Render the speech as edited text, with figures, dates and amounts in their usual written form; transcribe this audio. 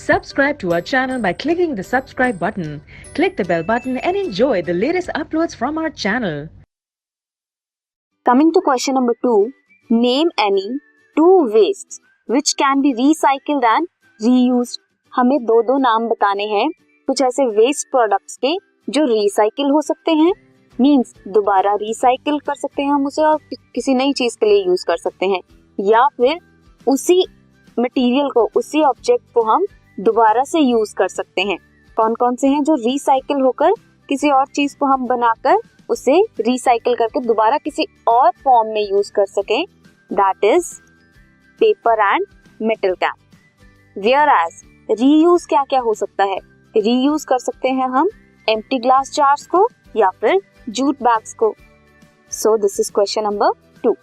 Subscribe to our channel by clicking the subscribe button. Click the bell button and enjoy the latest uploads from our channel. Coming to question number 2, name any two wastes which can be recycled and reused. हमें दो नाम बताने हैं कुछ ऐसे waste products के जो recycle हो सकते हैं, मींस दोबारा रिसाइकिल कर सकते हैं हम उसे और किसी नई चीज के लिए यूज कर सकते हैं, या फिर उसी मटेरियल को, उसी ऑब्जेक्ट को हम दोबारा से यूज कर सकते हैं. कौन कौन से हैं जो रिसाइकिल होकर किसी और चीज को हम बनाकर उसे रिसाइकिल करके दोबारा किसी और फॉर्म में यूज कर सकें? That is paper and metal can. Whereas reuse क्या क्या हो सकता है? रीयूज कर सकते हैं हम एम्प्टी ग्लास जार्स को या फिर जूट बैग्स को. So this is question number 2.